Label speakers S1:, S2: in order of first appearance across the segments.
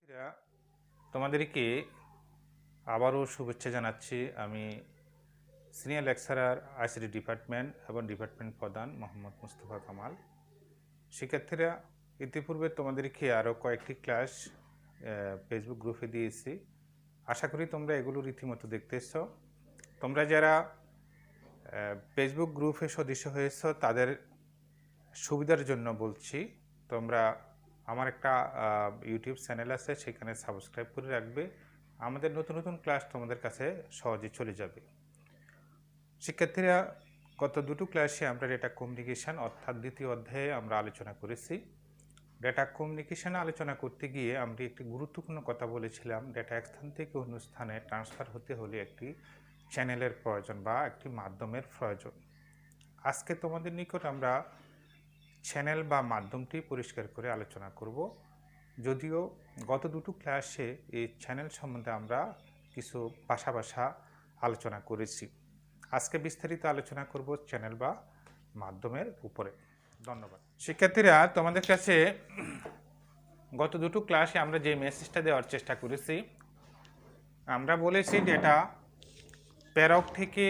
S1: শিক্ষার্থীরা তোমাদেরকে আবারও শুভেচ্ছা জানাচ্ছি। আমি সিনিয়র লেকচারার আইসিটি ডিপার্টমেন্ট এবং ডিপার্টমেন্ট প্রধান মোহাম্মদ মুস্তফা কামাল। শিক্ষার্থীরা ইতিপূর্বে তোমাদেরকে আরও কয়েকটি ক্লাস ফেসবুক গ্রুপে দিয়েছি। আশা করি তোমরা এগুলো রীতিমতো দেখতেছ। তোমরা যারা ফেসবুক গ্রুপে সদস্য হয়েছ তাদের সুবিধার জন্য বলছি, তোমরা আমার একটা ইউটিউব চ্যানেল আছে, সেখানে সাবস্ক্রাইব করে রাখবে। আমাদের নতুন নতুন ক্লাস তোমাদের কাছে সহজে চলে যাবে। শিক্ষার্থীরা, গত দুটো ক্লাসে আমরা ডেটা কমিউনিকেশন অর্থাৎ দ্বিতীয় অধ্যায়ে আমরা আলোচনা করেছি। ডেটা কমিউনিকেশন আলোচনা করতে গিয়ে আমরা একটি গুরুত্বপূর্ণ কথা বলেছিলাম, ডেটা এক স্থান থেকে অন্য স্থানে ট্রান্সফার হতে হলে একটি চ্যানেলের প্রয়োজন বা একটি মাধ্যমের প্রয়োজন। আজকে তোমাদের নিকট আমরা চ্যানেল বা মাধ্যমটি পরিষ্কার করে আলোচনা করব। যদিও গত দুটো ক্লাসে এই চ্যানেল সম্বন্ধে আমরা কিছু ভাষা আলোচনা করেছি। আজকে বিস্তারিত আলোচনা করব চ্যানেল বা মাধ্যমের উপরে। ধন্যবাদ। শিক্ষার্থীরা, তোমাদের কাছে গত দুটো ক্লাসে আমরা যে মেসেজটা দেওয়ার চেষ্টা করেছি, আমরা বলেছি ডেটা প্রেরক থেকে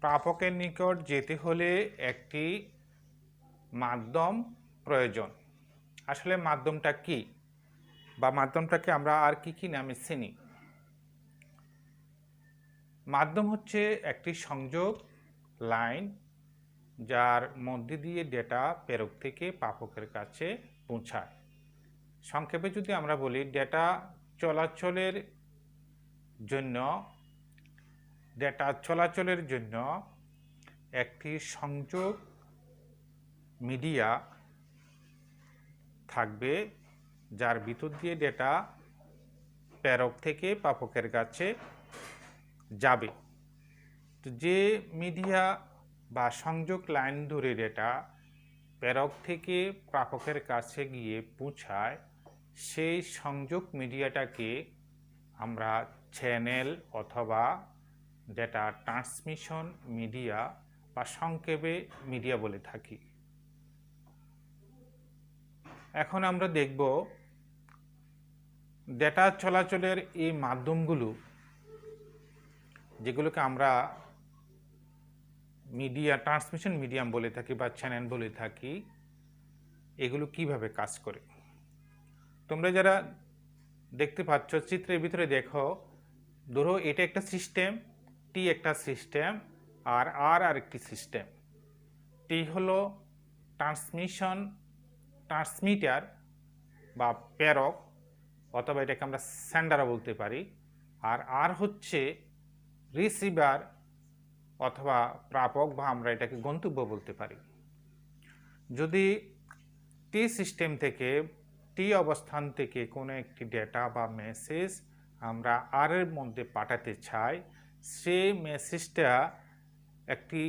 S1: প্রাপকের নিকট যেতে হলে একটি মাধ্যম প্রয়োজন। আসলে মাধ্যমটা কি বা মাধ্যমটাকে আমরা আর কি নামে চিনি? মাধ্যম হচ্ছে একটি সংযোগ লাইন, যার মধ্যে দিয়ে ডেটা প্রেরক থেকে প্রাপকের কাছে পৌঁছায়। সংক্ষেপে যদি আমরা বলি, ডেটা চলাচলের জন্য একটি সংযোগ মিডিয়া থাকবে, যার ভিতর দিয়ে ডেটা প্রেরক থেকে প্রাপকের কাছে যাবে। তো যে মিডিয়া বা সংযোগ লাইন ধরে ডেটা প্রেরক থেকে প্রাপকের কাছে গিয়ে পৌঁছায়, সেই সংযোগ মিডিয়াটাকে আমরা চ্যানেল অথবা ডেটা ট্রান্সমিশন মিডিয়া বা সংক্ষেপে মিডিয়া বলে থাকি। এখন আমরা দেখব ডেটা চলাচলের এই মাধ্যমগুলো, যেগুলোকে আমরা মিডিয়া ট্রান্সমিশন মিডিয়াম বলে থাকি বা চ্যানেল বলে থাকি, এগুলো কিভাবে কাজ করে। তোমরা যারা দেখতে পাচ্ছ চিত্রের ভিতরে দেখো, ধরো এটা একটা সিস্টেম, টি একটা সিস্টেম, আর একটি সিস্টেম। টি হলো ট্রান্সমিটার বা প্রেরক, অথবা এটাকে আমরা সেন্ডারও বলতে পারি। আর হচ্ছে রিসিভার অথবা প্রাপক, বা আমরা এটাকে গন্তব্য বলতে পারি। যদি টি সিস্টেম থেকে, টি অবস্থান থেকে কোনো একটি ডেটা বা মেসেজ আমরা আর এর মধ্যে পাঠাতে চাই, সেই মেসেজটা একটি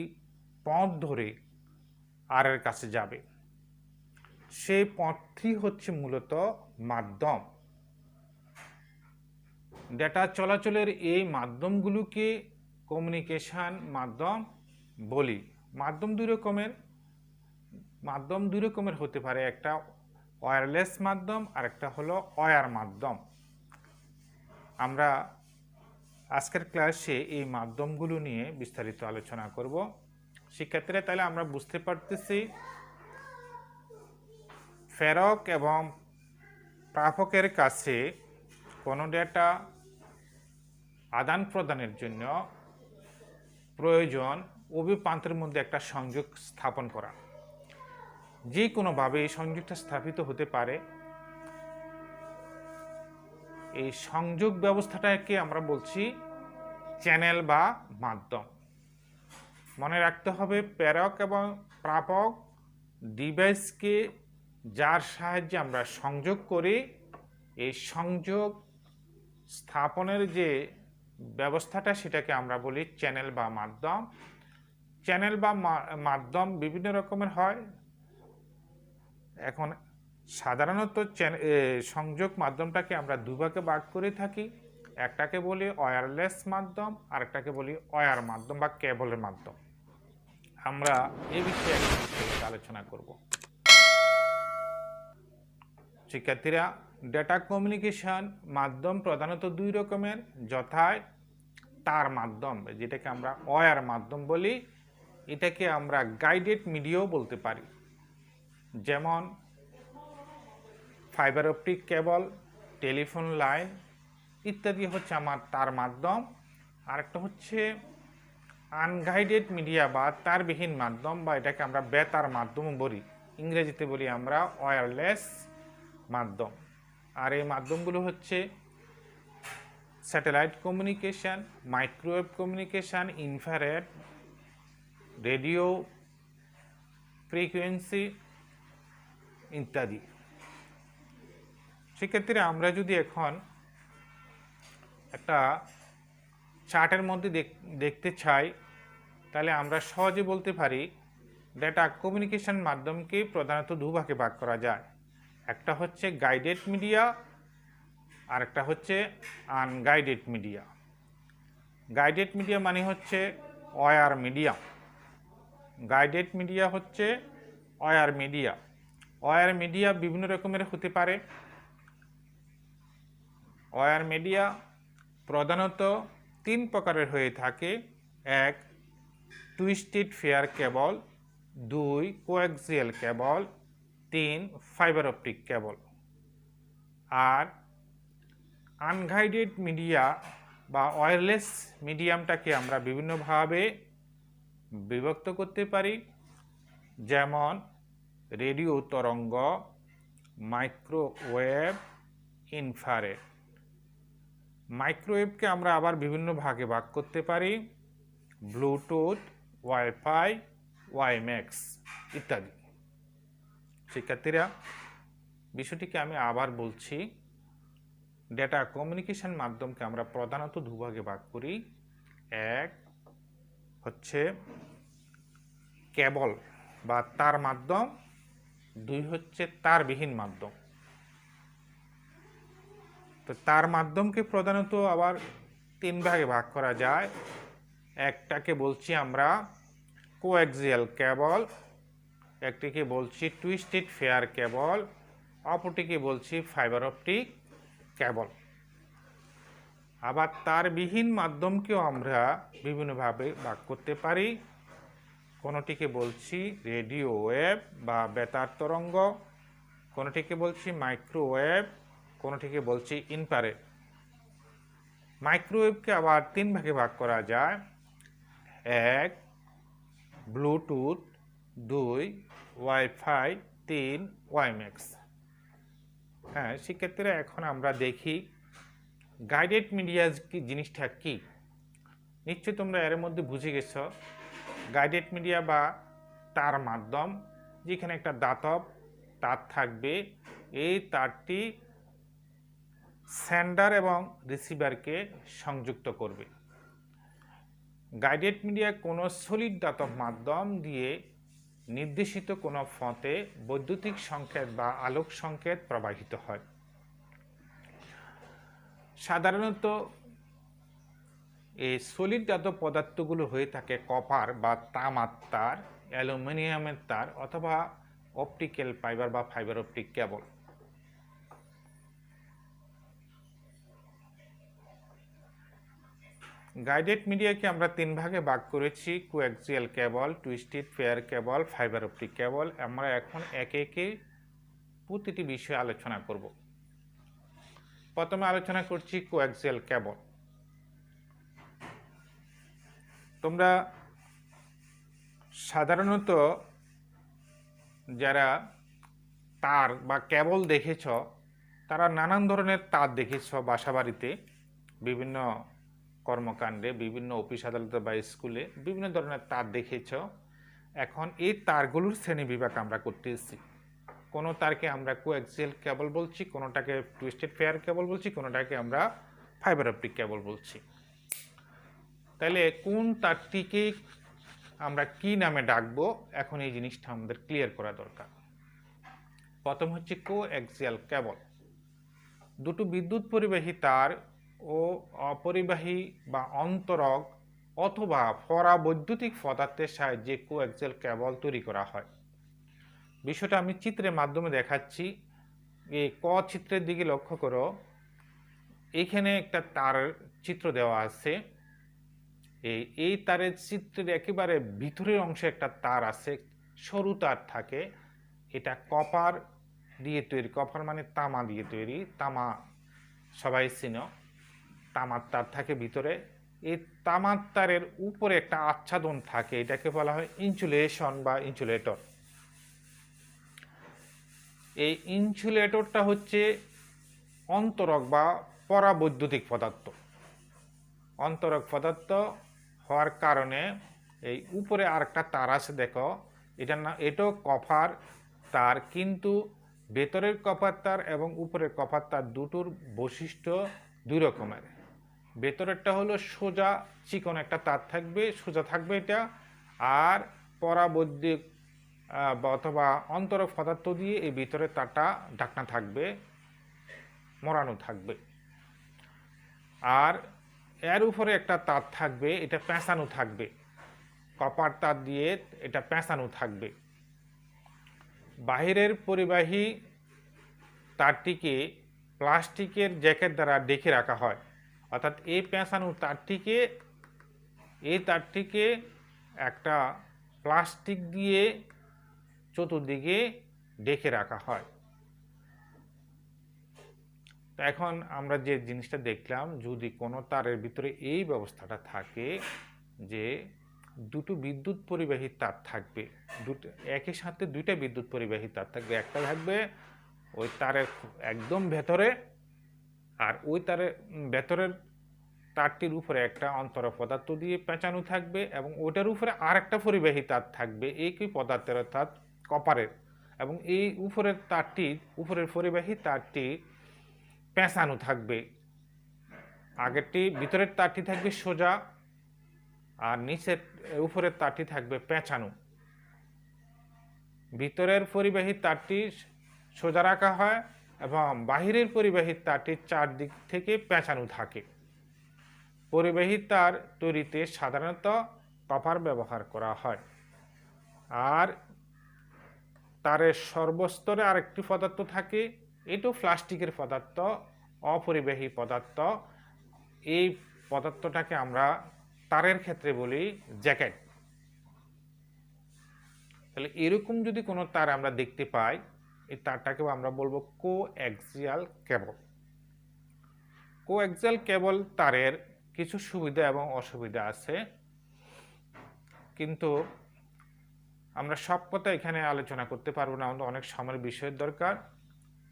S1: পথ ধরে আর এর কাছে যাবে। সেই পথটি হচ্ছে মূলত মাধ্যম। ডেটা চলাচলের এই মাধ্যমগুলোকে কমিউনিকেশন মাধ্যম বলি। মাধ্যম দুই রকমের হতে পারে, একটা ওয়্যারলেস মাধ্যম আর একটা হলো ওয়্যার মাধ্যম। আমরা আজকের ক্লাসে এই মাধ্যমগুলো নিয়ে বিস্তারিত আলোচনা করব। শিক্ষার্থীরা, তাহলে আমরা বুঝতে পারতেছি প্রেরক এবং প্রাপকের কাছে কোনো ডেটা আদান প্রদানের জন্য প্রয়োজন উভয় প্রান্তের মধ্যে একটা সংযোগ স্থাপন করা। যে কোনোভাবে এই সংযোগটা স্থাপিত হতে পারে। এই সংযোগ ব্যবস্থাটাকে আমরা বলছি চ্যানেল বা মাধ্যম। মনে রাখতে হবে, প্রেরক এবং প্রাপক ডিভাইসকে যার সাহায্যে আমরা সংযোগ করি, এই সংযোগ স্থাপনের যে ব্যবস্থাটা, সেটাকে আমরা বলি চ্যানেল বা মাধ্যম। চ্যানেল বা মাধ্যম বিভিন্ন রকমের হয়। এখন সাধারণত সংযোগ মাধ্যমটাকে আমরা দুভাগে ভাগ করে থাকি। একটাকে বলি ওয়্যারলেস মাধ্যম, আর একটাকে বলি ওয়্যার মাধ্যম বা কেবলের মাধ্যম। আমরা এই বিষয়ে আলোচনা করব। শিক্ষার্থীরা, ডেটা কমিউনিকেশন মাধ্যম প্রধানত দুই রকমের, যথায় তার মাধ্যম, যেটাকে আমরা ওয়্যার মাধ্যম বলি, এটাকে আমরা গাইডেড মিডিয়াও বলতে পারি, যেমন fibre optic cable, telephone line ইত্যাদি হচ্ছে আমার তার মাধ্যম। আরেকটা হচ্ছে আনগাইডেড মিডিয়া বা তারবিহীন মাধ্যম, বা এটাকে আমরা বেতার মাধ্যম বলি, ইংরেজিতে বলি আমরা ওয়্যারলেস মাধ্যম। আর এই মাধ্যমগুলো হচ্ছে satellite communication, microwave communication, infrared, radio frequency ইত্যাদি। সেক্ষেত্রে আমরা যদি এখন একটা চার্টের মধ্যে দেখতে চাই, তাহলে আমরা সহজে বলতে পারি ডেটা কমিউনিকেশন মাধ্যমকে প্রধানত দুভাগে ভাগ করা যায়। একটা হচ্ছে গাইডেড মিডিয়া, আর একটা হচ্ছে আনগাইডেড মিডিয়া। গাইডেড মিডিয়া মানে হচ্ছে ওয়্যার মিডিয়া, গাইডেড মিডিয়া হচ্ছে ওয়্যার মিডিয়া। ওয়্যার মিডিয়া বিভিন্ন রকমের হতে পারে। ওয়্যার মিডিয়া প্রধানত তিন প্রকারের হয়ে থাকে: এক, টুইস্টেড ফেয়ার কেবল; দুই, কোয়াক্সিয়াল কেবল; তিন, ফাইবার অপটিক কেবল। আর আনগাইডেড মিডিয়া বা ওয়্যারলেস মিডিয়ামটাকে আমরা বিভিন্নভাবে বিভক্ত করতে পারি, যেমন রেডিও তরঙ্গ, মাইক্রোওয়েভ, ইনফ্রারেড। মাইক্রোওয়েভকে আমরা আবার বিভিন্ন ভাগে ভাগ করতে পারি: ব্লুটুথ, ওয়াইফাই, ওয়াইম্যাক্স ইত্যাদি। শিক্ষার্থীরা, বিষয়টিকে আমি আবার বলছি, ডেটা কমিউনিকেশন মাধ্যমকে আমরা প্রধানত দুভাগে ভাগ করি। এক হচ্ছে কেবল বা তার মাধ্যম, দুই হচ্ছে তারবিহীন মাধ্যম। তো তার মাধ্যমকে প্রধানত আবার তিন ভাগে ভাগ করা যায়। একটাকে বলছি আমরা কোয়াক্সিয়াল কেবল, একটিকে বলছি টুইস্টেড ফেয়ার কেবল, অপরটিকে বলছি ফাইবার অপটিক কেবল। আবার তারবিহীন মাধ্যমকেও আমরা বিভিন্নভাবে ভাগ করতে পারি। কোনোটিকে বলছি রেডিও ওয়েভ বা বেতার তরঙ্গ, কোনোটিকে বলছি মাইক্রোওয়েভ, কোনোটিকে বলছি ইনফ্রারেড। মাইক্রোওয়েভকে আবার তিন ভাগে ভাগ করা যায়: এক, ব্লুটুথ; দুই, ওয়াইফাই; তিন, ওয়াইম্যাক্স। হ্যাঁ শিক্ষার্থীরা, এখন আমরা দেখি গাইডেড মিডিয়া কি জিনিসটা কি। নিশ্চয়ই তোমরা এর মধ্যে বুঝে গেছ, গাইডেড মিডিয়া বা তার মাধ্যম, যেখানে একটা দাতব তার থাকবে, এই তারটি সেন্ডার এবং রিসিভারকে সংযুক্ত করবে। গাইডেড মিডিয়া কোনো সলিড দাতব মাধ্যম দিয়ে নির্দেশিত কোনো পথে বৈদ্যুতিক সংকেত বা আলোক সংকেত প্রবাহিত হয়। সাধারণত এই সলিড দাতব পদার্থগুলো হয়ে থাকে কপার বা তামার তার, অ্যালুমিনিয়ামের তার, অথবা অপটিক্যাল ফাইবার বা ফাইবার অপটিক কেবল। গাইডেড মিডিয়াকে আমরা তিন ভাগে ভাগ করেছি: কোয়াক্সিয়াল কেবল, টুইস্টেড ফেয়ার কেবল, ফাইবার অপটিক কেবল। আমরা এখন একে একে প্রতিটি বিষয়ে আলোচনা করব। প্রথমে আলোচনা করছি কোয়াক্সিয়াল কেবল। তোমরা সাধারণত যারা তার বা কেবল দেখেছ, তারা নানান ধরনের তার দেখেছ বাসাবাড়িতে, বিভিন্ন কর্মকাণ্ডে, বিভিন্ন অফিস আদালতে বা স্কুলে বিভিন্ন ধরনের তার দেখেছ। এখন এই তারগুলোর শ্রেণী বিভাগ আমরা করতেছি। কোনো তারকে আমরা কোয়াক্সিয়াল কেবল বলছি, কোনোটাকে টুইস্টেড ফেয়ার কেবল বলছি, কোনোটাকে আমরা ফাইবার অপটিক কেবল বলছি। তাহলে কোন তারটিকে আমরা কি নামে ডাকবো, এখন এই জিনিসটা আমাদের ক্লিয়ার করা দরকার। প্রথম হচ্ছে কোয়াক্সিয়াল কেবল। দুটো বিদ্যুৎ পরিবাহী তার ও অপরিবাহী বা অন্তরক অথবা পরাবৈদ্যুতিক পদার্থের সাহায্যে কোয়াক্সিয়াল কেবল তৈরি করা হয়। বিষয়টা আমি চিত্রের মাধ্যমে দেখাচ্ছি। এই ক চিত্রের দিকে লক্ষ্য করো, এইখানে একটা তার চিত্র দেওয়া আছে। এই তারের চিত্রের একেবারে ভিতরের অংশে একটা তার আছে, সরু তার থাকে। এটা কপার দিয়ে তৈরি, কপার মানে তামা দিয়ে তৈরি, তামা সবাই চিনো, তামার তার থাকে ভিতরে। এই তামার তারের উপরে একটা আচ্ছাদন থাকে, এটাকে বলা হয় ইনসুলেশন বা ইনসুলেটর। এই ইনসুলেটরটা হচ্ছে অন্তরক বা পরাবৈদ্যুতিক পদার্থ। অন্তরক পদার্থ হওয়ার কারণে এই উপরে আরেকটা তার আছে, দেখো এটার না, এটাও কপার তার, কিন্তু ভেতরের কপার তার এবং উপরের কপার তার দুটোর বৈশিষ্ট্য দুই রকমের। ভেতরেরটা হলো সোজা চিকন একটা তার থাকবে, সোজা থাকবে এটা, আর পরাবৈদ্যুতিক অথবা অন্তরক পদার্থ দিয়ে এই ভিতরের তারটা ঢাকনা থাকবে, মোড়ানো থাকবে। আর এর উপরে একটা তার থাকবে, এটা পেঁচানো থাকবে, কপার তার দিয়ে এটা পেঁচানো থাকবে। বাহিরের পরিবাহী তারটিকে প্লাস্টিকের জ্যাকেট দ্বারা ঢেকে রাখা হয়, অর্থাৎ এই পেঁচানো তারটিকে একটা প্লাস্টিক দিয়ে চতুর্দিকে ঢেকে রাখা হয়। এখন আমরা যে জিনিসটা দেখলাম, যদি কোনো তারের ভিতরে এই ব্যবস্থাটা থাকে যে দুটো বিদ্যুৎ পরিবাহী তার থাকবে, একই সাথে দুইটা বিদ্যুৎ পরিবাহী তার থাকবে, একটা থাকবে ওই তারের একদম ভেতরে, আর ওই তারের ভেতরের তারটির উপরে একটা অন্তরক পদার্থ দিয়ে পেঁচানো থাকবে, এবং ওইটার উপরে আর একটা পরিবাহী তার থাকবে একই পদার্থের, অর্থাৎ কপারের, এবং এই উপরের পরিবাহী তারটি পেঁচানো থাকবে। আগেরটি ভিতরের তারটি থাকবে সোজা, আর নিচের উপরের তারটি থাকবে পেঁচানো। ভিতরের পরিবাহী তারটি সোজা রাখা হয় এবং বাহিরের পরিবাহী তারটি চারদিক থেকে পেঁচানো থাকে। পরিবাহী তার তৈরিতে সাধারণত কপার ব্যবহার করা হয়। আর তারের সর্বস্তরে আরেকটি পদার্থ থাকে, এটাও প্লাস্টিকের পদার্থ, অপরিবাহী পদার্থ। এই পদার্থটাকে আমরা তারের ক্ষেত্রে বলি জ্যাকেট। তাহলে এরকম যদি কোনো তার আমরা দেখতে পাই, এই তারটাকেও আমরা বলবো কোঅ্যাক্সিয়াল কেবল। কোঅ্যাক্সিয়াল কেবল তারের কিছু সুবিধা এবং অসুবিধা আছে, কিন্তু আমরা সব কথা এখানে আলোচনা করতে পারবো না, আমাদের অনেক সময়ের বিষয়ের দরকার।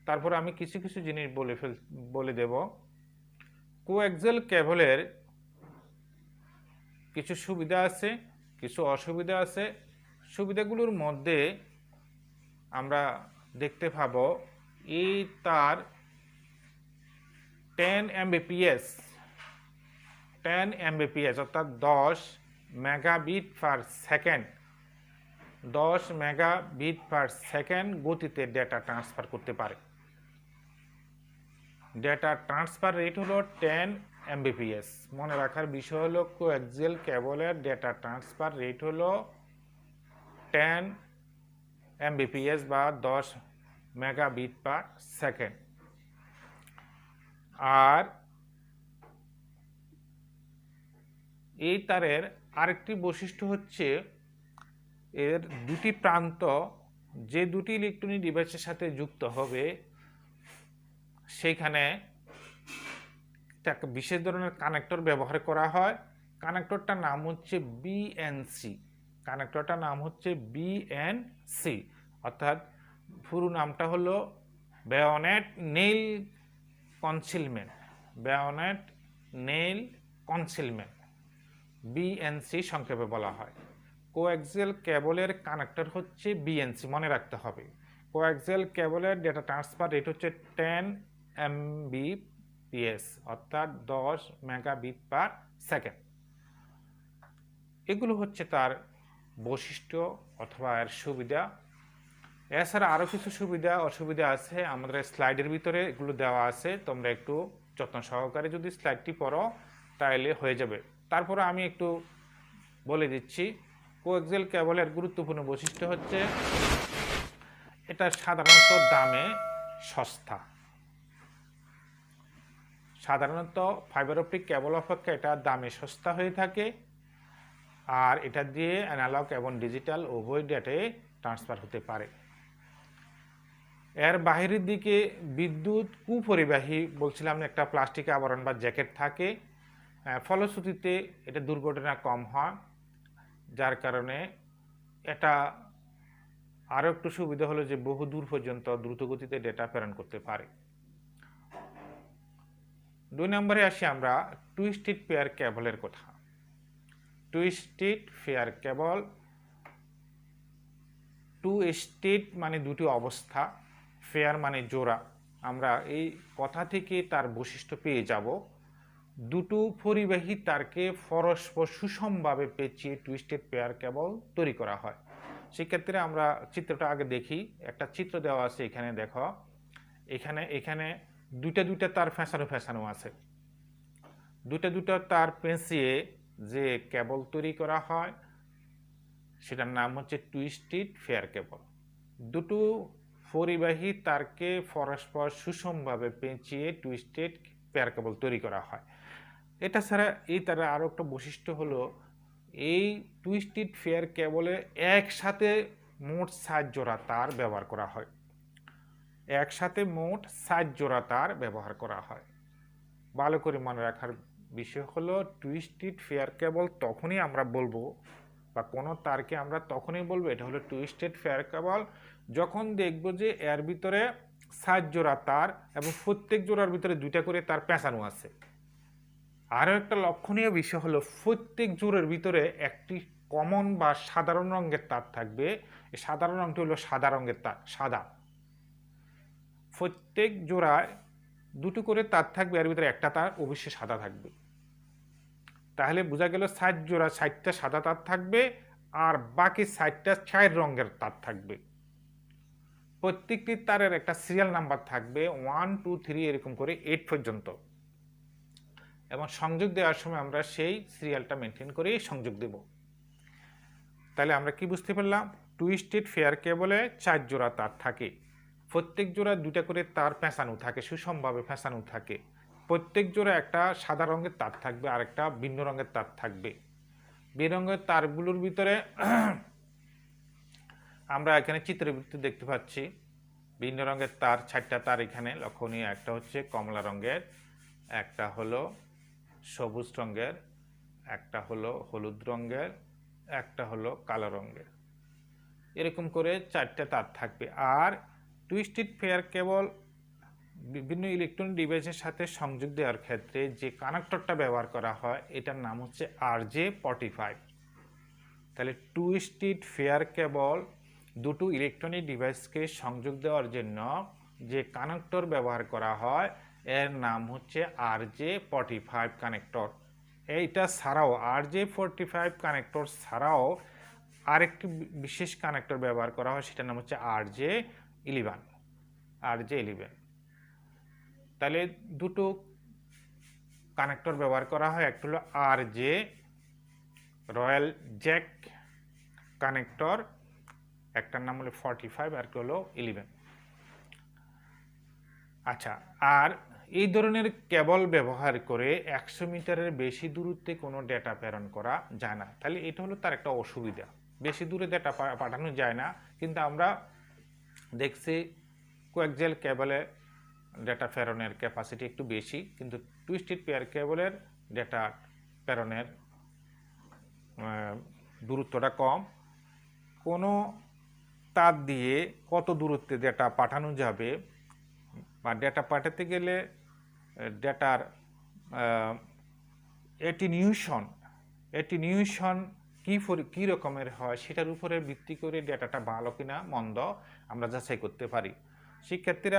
S1: তারপর আমি কিছু কিছু জিনিস বলে দেব। কোঅ্যাক্সিয়াল কেবলের কিছু সুবিধা আছে, কিছু অসুবিধা আছে। সুবিধাগুলোর মধ্যে আমরা দেখতে পাবো এই তার 10 Mbps অর্থাৎ 10 megabit per second, 10 megabit per second গতিতে ডেটা ট্রান্সফার করতে পারে। ডেটা ট্রান্সফার রেট হলো 10 Mbps। মনে রাখার বিষয় হলো কোঅ্যাক্সিয়াল কেবলের ডেটা ট্রান্সফার রেট হলো 10 Mbps বা 10 মেগাবিট পার সেকেন্ড। আর এই তারের আরেকটি বৈশিষ্ট্য হচ্ছে এর দুটি প্রান্ত যে দুটি ইলেকট্রনিক ডিভাইসের সাথে যুক্ত হবে, সেইখানে একটা বিশেষ ধরনের কানেক্টর ব্যবহার করা হয়। কানেক্টরটার নাম হচ্ছে বিএনসি। কানেক্টরটার নাম হচ্ছে বিএনসি, অর্থাৎ পুরো নামটা হলো bayonet Neill Concelman. Bayonet Neill Concelman, BNC সংক্ষেপে বলা হয়। কোঅ্যাক্সিয়াল কেবলের কানেক্টর হচ্ছে বিএনসি, মনে রাখতে হবে। কোঅ্যাক্সিয়াল কেবলের ডেটা ট্রান্সফার রেট হচ্ছে 10 Mbps অর্থাৎ 10 মেগাবিট পার সেকেন্ড। এগুলো হচ্ছে তার বৈশিষ্ট্য অথবা এর সুবিধা। এছাড়া আরও কিছু সুবিধা অসুবিধা আছে, আমাদের স্লাইডের ভিতরে এগুলো দেওয়া আছে, তোমরা একটু যত্ন সহকারে যদি স্লাইডটি পড়ো তাহলে হয়ে যাবে। তারপরে আমি একটু বলে দিচ্ছি। কোঅ্যাক্সিয়াল কেবলের গুরুত্বপূর্ণ বৈশিষ্ট্য হচ্ছে এটা সাধারণত দামে সস্তা। সাধারণত ফাইবার অপটিক কেবল অপেক্ষা এটা দামে সস্তা হয়ে থাকে, আর এটা দিয়ে অ্যানালগ এবং ডিজিটাল উভয় ডেটায় ট্রান্সফার হতে পারে। এর বাহিরের দিকে বিদ্যুৎ কুপরিবাহী বলছিলাম, একটা প্লাস্টিক আবরণ বা জ্যাকেট থাকে, ফলশ্রুতিতে এটা দুর্ঘটনা কম হয়, যার কারণে এটা আরও একটু সুবিধা হলো যে বহু দূর পর্যন্ত দ্রুতগতিতে ডেটা প্রেরণ করতে পারে। 2 নম্বরে আসি আমরা টুইস্টেড পেয়ার কেবলের কথা। টুইস্টেড পেয়ার কেবল, টুইস্টেড মানে দুটি অবস্থা, পেয়ার মানে জোড়া। আমরা এই কথা থেকে তার বৈশিষ্ট্য পেয়ে যাব। দুটো পরিবাহী তারকে পরস্পর সুষমভাবে পেঁচিয়ে টুইস্টেড পেয়ার কেবল তৈরি করা হয়। সেক্ষেত্রে আমরা চিত্রটা আগে দেখি। একটা চিত্র দেওয়া আছে, এখানে দেখো, এখানে দুইটা তার ফেঁসানো আছে। দুইটা তার পেঁচিয়ে যে কেবল তৈরি করা হয় সেটার নাম হচ্ছে টুইস্টেড পেয়ার কেবল। দুটো পরিবাহী তারকে পরস্পর সুষমভাবে পেঁচিয়ে টুইস্টেড পেয়ার কেবল তৈরি করা হয়। এটা ছাড়া এই তারের আরও একটা বৈশিষ্ট্য হলো, এই টুইস্টেড পেয়ার কেবলে একসাথে মোট 7 জোড়া তার ব্যবহার করা হয়। একসাথে মোট 7 জোড়া তার ব্যবহার করা হয়। ভালো করে মনে রাখার বিষয় হলো, টুইস্টেড পেয়ার কেবল তখনই আমরা বলবো, বা কোনো তারকে আমরা তখনই বলবো এটা হলো টুইস্টেড পেয়ার কেবল, যখন দেখব যে এর ভিতরে 7 জোড়া তার এবং প্রত্যেক জোড়ার ভিতরে 2টা করে তার পেঁচানো আছে। আরও একটা লক্ষণীয় বিষয় হলো, প্রত্যেক জোড়ের ভিতরে একটি কমন বা সাধারণ রঙের তার থাকবে। এই সাধারণ রঙটি হলো সাদা রঙের তার, সাদা। প্রত্যেক জোড়ায় 2টো করে তার থাকবে, এর ভিতরে একটা তার অবশ্যই সাদা থাকবে। তাহলে বোঝা গেল 7 জোড়া 60টা সাদা তার থাকবে, আর বাকি 60টা 6 রঙের তার থাকবে। প্রত্যেকটি তারের একটা সিরিয়াল নাম্বার থাকবে, 1 2 3 এরকম করে 8 পর্যন্ত, এবং সংযোগ দেওয়ার সময় আমরা সেই সিরিয়ালটা মেনটেন করেই সংযোগ দেব। তাহলে আমরা কি বুঝতে পারলাম? টুইস্টেড পেয়ার কেবলে 4 জোড়া তার থাকে, প্রত্যেক জোড়া 2টা করে তার পেঁচানো থাকে, সুষমভাবে পেঁচানো থাকে। প্রত্যেক জোড়া একটা সাদা রঙের তার থাকবে আর একটা ভিন্ন রঙের তার থাকবে। ভিন্ন রঙের তারগুলোর ভিতরে আমরা এখানে চিত্রের ভিতরে দেখতে পাচ্ছি ভিন্ন রঙের তার 4টা তার এখানে লক্ষণীয়। একটা হচ্ছে কমলা রঙের, একটা হলো সবুজ রঙের, একটা হলো হলুদ রঙের, একটা হলো কালো রঙের, এরকম করে 4টা তার থাকবে। আর টুইস্টেড পেয়ার কেবল বিভিন্ন ইলেকট্রনিক ডিভাইসের সাথে সংযোগ দেওয়ার ক্ষেত্রে যে কানেক্টরটা ব্যবহার করা হয় এটার নাম হচ্ছে RJ45। তাহলে টুইস্টেড পেয়ার কেবল দুটো ইলেকট্রনিক ডিভাইসকে সংযোগ দেওয়ার জন্য যে কানেক্টর ব্যবহার করা হয় এর নাম হচ্ছে RJ45 কানেক্টর। এইটা ছাড়াও RJ45 কানেক্টর ছাড়াও আরেকটি বিশেষ কানেক্টর ব্যবহার করা হয়, সেটার নাম হচ্ছে RJ11। তাহলে দুটো কানেক্টর ব্যবহার করা হয়, একটা হলো RJ রয়্যাল জ্যাক কানেক্টর, একটার নাম হলো 45 আর একটা হলো 11। আচ্ছা, আর এই ধরনের কেবল ব্যবহার করে 100 মিটারের বেশি দূরত্বে কোনো ডেটা প্রেরণ করা যায় না। তাহলে এটা হলো তার একটা অসুবিধা, বেশি দূরে ডেটা পাঠানো যায় না। কিন্তু আমরা দেখছি কোয়াক্সিয়াল কেবলে ডেটা প্রেরণের ক্যাপাসিটি একটু বেশি, কিন্তু টুইস্টেড পেয়ার কেবলের ডেটা প্রেরণের দূরত্বটা কম। কোনো তার দিয়ে কত দূরত্বে ডেটা পাঠানো যাবে বা ডেটা পাঠাতে গেলে ডেটার অ্যাটিনিউশন কী রকমের হয় সেটার উপরে ভিত্তি করে ডেটাটা ভালো কিনা মন্দ আমরা যাচাই করতে পারি। সেক্ষেত্রে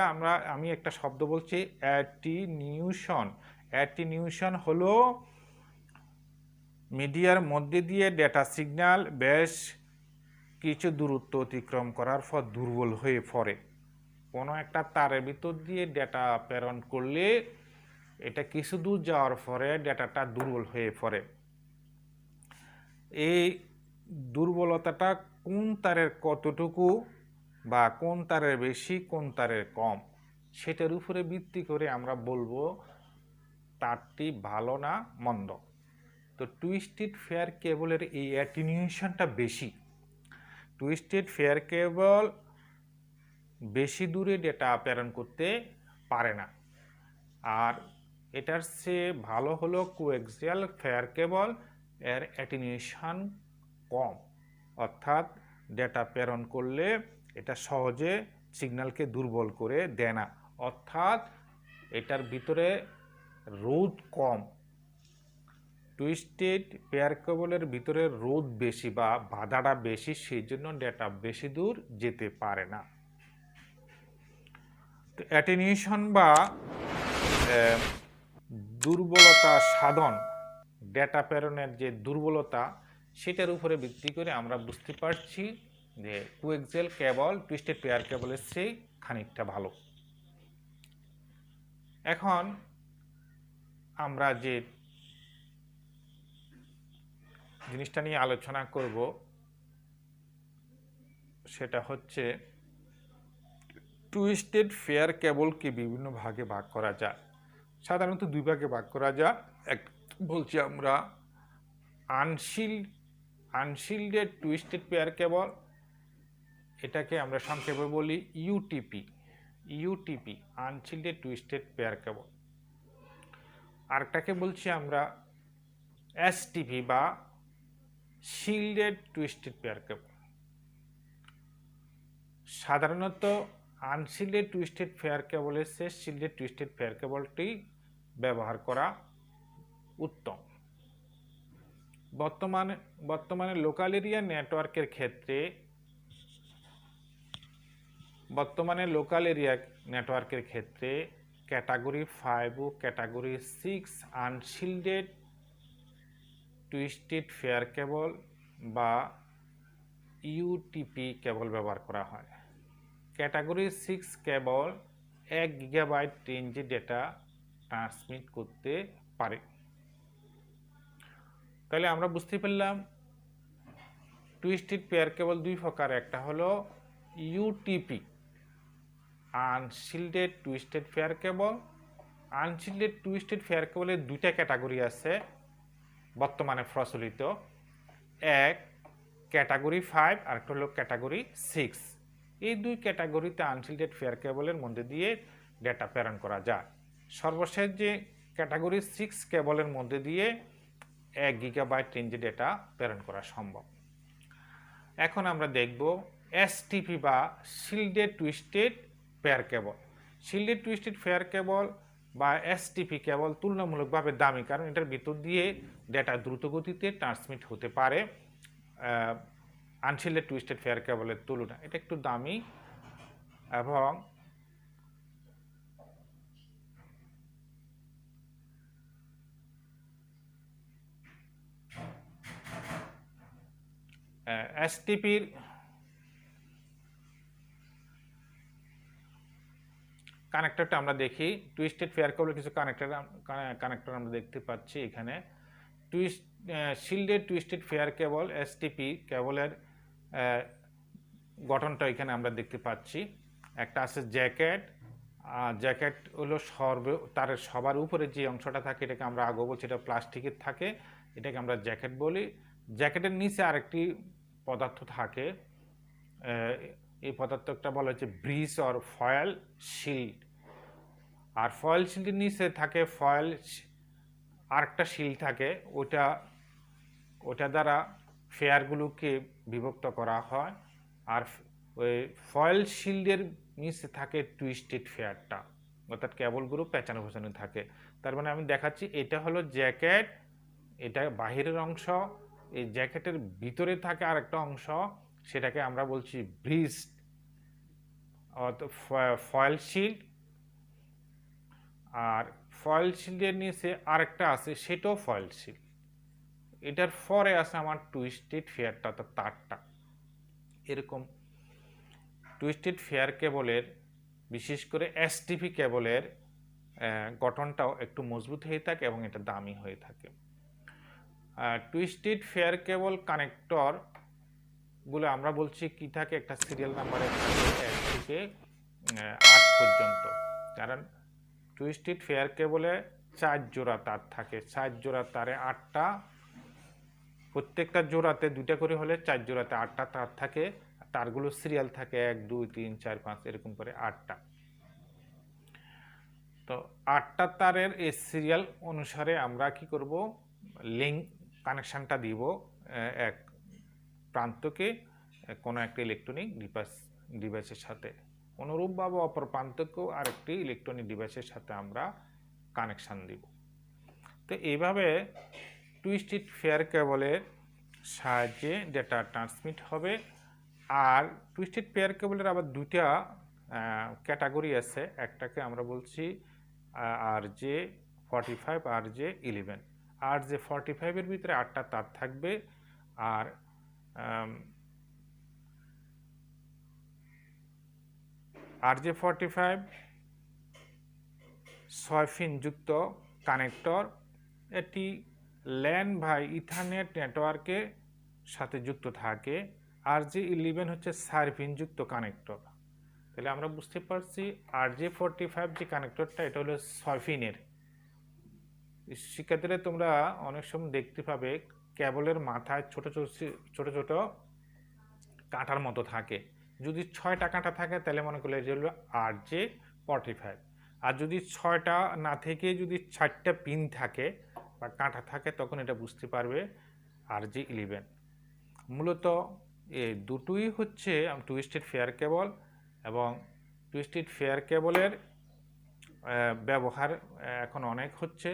S1: আমি একটা শব্দ বলছি, অ্যাটিনিউশন হলো মিডিয়ার মধ্যে দিয়ে ডেটা সিগন্যাল বেশ কিছু দূরত্ব অতিক্রম করার পর দুর্বল হয়ে পড়ে। কোনো একটা তারের ভিতর দিয়ে ডেটা প্রেরণ করলে এটা কিছু দূর যাওয়ার পরে ডেটাটা দুর্বল হয়ে পড়ে। এই দুর্বলতাটা কোন তারের কতটুকু বা কোন তারের বেশি কোন তারের কম সেটার উপরে ভিত্তি করে আমরা বলবো তারটি ভালো না মন্দ। তো টুইস্টেড ফেয়ার কেবলের এই অ্যাটেনুয়েশনটা বেশি। টুইস্টেড ফেয়ার কেবল বেশি দূরে ডেটা প্রেরণ করতে পারে না। আর এটার চেয়ে ভালো হলো কোএক্সিয়াল ফেয়ার কেবল, এর অ্যাটেনুয়েশন কম, অর্থাৎ ডেটা প্রেরণ করলে এটা সহজে সিগন্যালকে দুর্বল করে দেয় না, অর্থাৎ এটার ভিতরে রোধ কম। টুইস্টেড পেয়ার কেবলের ভিতরে রোধ বেশি বা বাধাটা বেশি, সেই জন্য ডেটা বেশি দূর যেতে পারে না। তো অ্যাটেনুয়েশন বা দুর্বলতা সাধন, ডেটা প্রেরণের যে দুর্বলতা, সেটার উপরে ভিত্তি করে আমরা বুঝতে পারছি যে কোএক্সিয়াল কেবল টুইস্টেড পেয়ার কেবলের চেয়ে খানিকটা ভালো। এখন আমরা যে জিনিসটা নিয়ে আলোচনা করব সেটা হচ্ছে টুইস্টেড ফেয়ার কেবলকে বিভিন্ন ভাগে ভাগ করা যায়। সাধারণত দুই ভাগে ভাগ করা যায়। এক বলছি আমরা আনশিল্ডেড টুইস্টেড পেয়ার কেবল, এটাকে আমরা সংক্ষেপে বলি ইউটিপি, আনশিল্ডেড টুইস্টেড পেয়ার কেবল। আরেকটাকে বলছি আমরা এসটিপি বা শিল্ডেড টুইস্টেড পেয়ার কেবল। সাধারণত আনশিল্ডেড টুইস্টেড পেয়ার কেবলের চেয়ে শিল্ডেড টুইস্টেড পেয়ার কেবলটি ব্যবহার করা উত্তম। বর্তমানে লোকাল এরিয়া নেটওয়ার্কের ক্ষেত্রে ক্যাটাগরি 5 ও ক্যাটাগরি 6 আনশিল্ডেড টুইস্টেড পেয়ার কেবল বা ইউটিপি কেবল ব্যবহার করা হয়। ক্যাটাগরি 6 কেবল 1 গিগাবাইট রেঞ্জে ডেটা ট্রান্সমিট করতে পারে। তাহলে আমরা বুঝতে পারলাম টুইস্টেড পেয়ার কেবল দুই প্রকার, একটা হলো UTP unshielded twisted pair cable. Unshielded twisted pair কেবলের দুইটা ক্যাটাগরি আছে বর্তমানে প্রচলিত, এক ক্যাটাগরি 5 আর একটা হলো ক্যাটাগরি 6। এই দুই ক্যাটাগরিতে আনশিল্ডেড পেয়ার কেবলের মধ্যে দিয়ে ডেটা প্রেরণ করা যায়। সর্বশেষ যে ক্যাটাগরি 6 কেবলের মধ্যে দিয়ে 1 গিগাবাইট রেঞ্জে ডেটা প্রেরণ করা সম্ভব। এখন আমরা দেখব এসটিপি বা শিল্ডেড টুইস্টেড পেয়ার কেবল। শিল্ডেড টুইস্টেড পেয়ার কেবল বা এসটিপি কেবল তুলনামূলকভাবে দামি, কারণ এটার ভিতর দিয়ে ডেটা দ্রুত গতিতে ট্রান্সমিট হতে পারে আনশিল্ডেড টুইস্টেড পেয়ার কেবলের তুলনায়। এটা একটু দামি এবং এসটিপির কানেক্টরটা আমরা দেখি। টুইস্টেড পেয়ার কেবলের কিছু কানেক্টর আমরা দেখতে পাচ্ছি এখানে। শিল্ডেড টুইস্টেড পেয়ার কেবল এসটিপি কেবলের গঠনটা এখানে আমরা দেখতে পাচ্ছি। একটা আছে জ্যাকেট হলো তার সবার উপরে যে অংশটা থাকে, এটাকে আমরা আগে বলছি এটা প্লাস্টিকের থাকে, এটাকে আমরা জ্যাকেট বলি। জ্যাকেটের নিচে আরেকটি পদার্থ থাকে, এই পদার্থটা বলা হচ্ছে ব্রিজ অর ফয়েল শিল্ড। আর ফয়েল শিল্ডের নিচে থাকে আরেকটা শিল্ড থাকে, ওটা দ্বারা ফেয়ারগুলোকে বিভক্ত করা হয়। আর ওই ফয়েল শিল্ডের নিচে থাকে টুইস্টেড ফেয়ারটা, অর্থাৎ কেবলগুলো পেঁচানো পেঁচানো থাকে। তার মানে আমি দেখাচ্ছি, এটা হলো জ্যাকেট, এটা বাহিরের অংশ। এই জ্যাকেটের ভিতরে থাকে আরেকটা অংশ, সেটাকে আমরা বলছি ব্রিজ ফয়েল শিল্ড। আর ফয়েল শিল্ডের নিচে আরেকটা আছে, সেটাও ফয়েল শিল্ড। এটার পরে আছে আমার টুইস্টেড ফেয়ারটা, অর্থাৎ তারটা। এরকম টুইস্টেড ফেয়ার কেবলের, বিশেষ করে এসটিপি কেবলের গঠনটাও একটু মজবুত হয়ে থাকে এবং এটা দামি হয়ে থাকে। টুইস্টেড ফেয়ার কেবল কানেক্টর গুলো আমরা বলছি কি থাকে, একটা সিরিয়াল নাম্বারে থাকে 1 থেকে 8 পর্যন্ত। কারণ টুইস্টেড ফেয়ার কেবলে 4 জোড়া তার থাকে, 4 জোড়া তারে 8টা, প্রত্যেকটা জোড়াতে 2টা করে হলে 4 জোড়াতে 8টা তার থাকে। তারগুলো সিরিয়াল থাকে 1 2 3 4 5 এরকম করে 8টা। তো 8টা তারের এই সিরিয়াল অনুসারে আমরা কি করব, লিঙ্ক কানেকশনটা দিব এক প্রান্তকে কোনো একটা ইলেকট্রনিক ডিভাইসের সাথে, অনুরূপভাবে অপর প্রান্তকেও আরেকটি ইলেকট্রনিক ডিভাইসের সাথে আমরা কানেকশন দিব। তো এইভাবে টুইস্টেড ফেয়ার কেবলের সাহায্যে ডেটা ট্রান্সমিট হবে। আর টুইস্টেড ফেয়ার কেবলের আবার দুইটা ক্যাটাগরি আছে, একটাকে আমরা বলছি RJ45 RJ11। RJ45 ভিতরে 8টা তার থাকবে, আর RJ45 6 পিন যুক্ত কানেক্টর, এটি ল্যান বা ইথারনেট নেটওয়ার্কের সাথে যুক্ত থাকে। RJ11 হচ্ছে 4 পিন যুক্ত কানেক্টর। তাহলে আমরা বুঝতে পারছি RJ45 যে কানেক্টরটা এটা হলো 6 পিনের। শিক্ষার্থীরা তোমরা অনেক সময় দেখতে পাবে কেবলের মাথায় ছোট ছোট কাঁটার মতো থাকে। যদি 6টা কাঁটা থাকে তাহলে মনে করলে এটা হলো RJ45। আর যদি 6টা না থেকে যদি 4টা পিন থাকে বা কাঁটা থাকে তখন এটা বুঝতে পারবে RJ11। মূলত এই দুটোই হচ্ছে টুইস্টেড ফেয়ার কেবল, এবং টুইস্টেড ফেয়ার কেবলের ব্যবহার এখন অনেক হচ্ছে।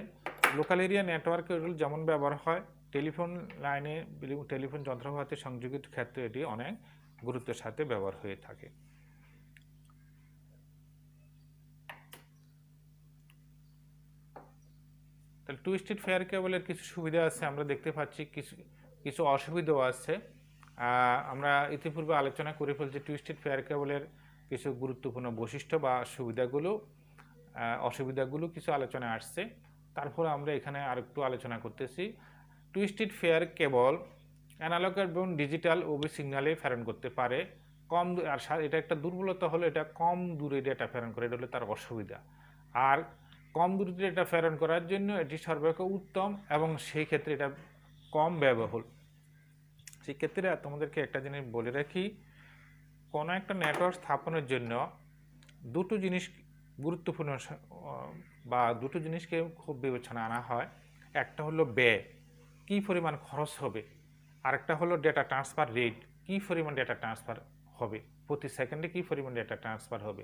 S1: লোকাল এরিয়া নেটওয়ার্কে যেমন ব্যবহার হয়, টেলিফোন লাইনে টেলিফোন যন্ত্রপাতি সংযোগিত ক্ষেত্রে এটি অনেক গুরুত্বের সাথে ব্যবহার হয়ে থাকে। তাহলে টুইস্টেড ফেয়ার কেবলের কিছু সুবিধা আছে আমরা দেখতে পাচ্ছি, কিছু অসুবিধাও আছে। আমরা ইতিপূর্বে আলোচনা করে ফেলছি টুইস্টেড ফেয়ার কেবলের কিছু গুরুত্বপূর্ণ বৈশিষ্ট্য বা সুবিধাগুলো, অসুবিধাগুলো কিছু আলোচনা আসছে। তারপরে আমরা এখানে আরেকটু আলোচনা করতেছি। টুইস্টেড ফেয়ার কেবল অ্যানালগ এবং ডিজিটাল উভয় সিগন্যালে প্রেরণ করতে পারে কম, আর এটা একটা দুর্বলতা হলো এটা কম দূরে ডেটা প্রেরণ করে, এটা হলো তার অসুবিধা। আর কম দূরে ডেটা প্রেরণ করার জন্য এটি সর্বাপেক্ষা উত্তম, এবং সেই ক্ষেত্রে এটা কম ব্যয়বহুল। সেক্ষেত্রে তোমাদেরকে একটা জিনিস বলে রাখি, কোনো একটা নেটওয়ার্ক স্থাপনের জন্য দুটো জিনিস গুরুত্বপূর্ণ বা দুটো জিনিসকে খুব বিবেচনা আনা হয়। একটা হলো ব্যয়, কী পরিমাণ খরচ হবে, আরেকটা হলো ডেটা ট্রান্সফার রেট, কী পরিমাণ ডেটা ট্রান্সফার হবে, প্রতি সেকেন্ডে কী পরিমাণ ডেটা ট্রান্সফার হবে।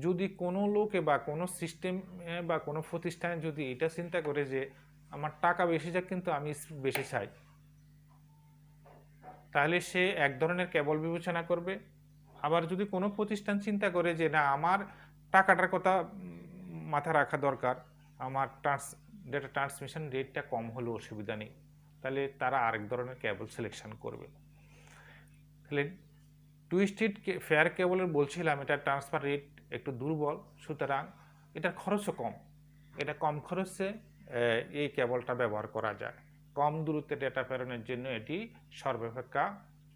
S1: যদি কোনো লোকে বা কোনো সিস্টেম বা কোনো প্রতিষ্ঠানে যদি এটা চিন্তা করে যে আমার টাকা বেশি যাক কিন্তু আমি বেশি চাই, তাহলে সে এক ধরনের কেবল বিবেচনা করবে। আবার যদি কোনো প্রতিষ্ঠান চিন্তা করে যে না আমার টাকাটার কথা মাথা রাখা দরকার, আমার ডেটা ট্রান্সমিশন রেটটা কম হলেও অসুবিধা নেই, তাহলে তারা আরেক ধরনের কেবল সিলেকশন করবে। তাহলে টুইস্টেড ফেয়ার কেবলের বলছিলাম এটা ট্রান্সফার রেট একটু দুর্বল, সুতরাং এটার খরচও কম। এটা কম খরচে এই কেবলটা ব্যবহার করা যায়। কম দূরত্বে ডেটা প্রেরণের জন্য এটি সর্বাপেক্ষা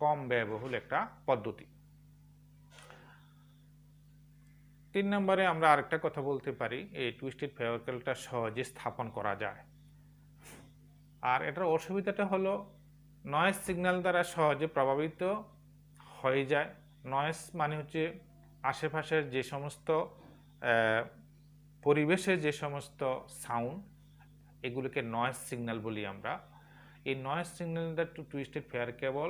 S1: কম ব্যয়বহুল একটা পদ্ধতি। 3 নম্বরে আমরা আরেকটা কথা বলতে পারি, এই টুইস্টেড ফেয়ার কেবলটা সহজে স্থাপন করা যায়। আর এটার অসুবিধাটা হলো নয়েজ সিগন্যাল দ্বারা সহজে প্রভাবিত হয়ে যায়। নয়েজ মানে হচ্ছে আশেপাশের যে সমস্ত পরিবেশের যে সমস্ত সাউন্ড, এগুলোকে নয়েজ সিগন্যাল বলি আমরা। এই নয়েজ সিগন্যাল দ্বারা টুইস্টেড ফেয়ার কেবল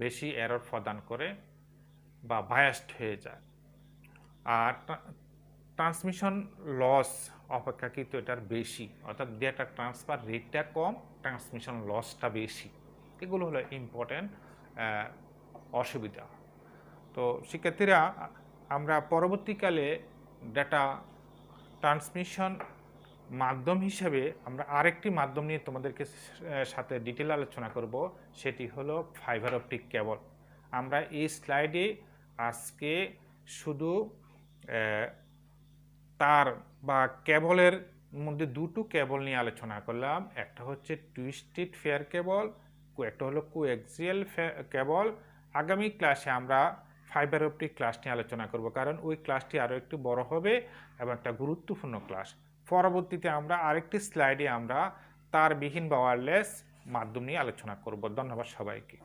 S1: বেশি এরর প্রদান করে বা বায়াসড হয়ে যায়। আর ট্রান্সমিশন লস অপেক্ষাকৃত এটার বেশি, অর্থাৎ ডেটা ট্রান্সফার রেটটা কম, ট্রান্সমিশন লসটা বেশি। এগুলো হলো ইম্পর্টেন্ট অসুবিধা। তো শিক্ষার্থীরা আমরা পরবর্তীকালে ডেটা ট্রান্সমিশন মাধ্যম হিসেবে আমরা আরেকটি মাধ্যম নিয়ে তোমাদেরকে সাথে ডিটেল আলোচনা করব, সেটি হলো ফাইবার অপটিক কেবল। আমরা এই স্লাইডে আজকে শুধু তার বা কেবলের মধ্যে দুটো কেবল নিয়ে আলোচনা করলাম, একটা হচ্ছে টুইস্টেড ফেয়ার কেবল, একটা হলো কোএক্সিয়াল কেবল। আগামী ক্লাসে আমরা ফাইবার অপটিক ক্লাস নিয়ে আলোচনা করব, কারণ ওই ক্লাসটি আরও একটু বড় হবে এবং একটা গুরুত্বপূর্ণ ক্লাস। পরবর্তীতে আমরা আরেকটি স্লাইডে আমরা তারবিহীন বা ওয়্যারলেস মাধ্যম নিয়ে আলোচনা করব। ধন্যবাদ সবাইকে।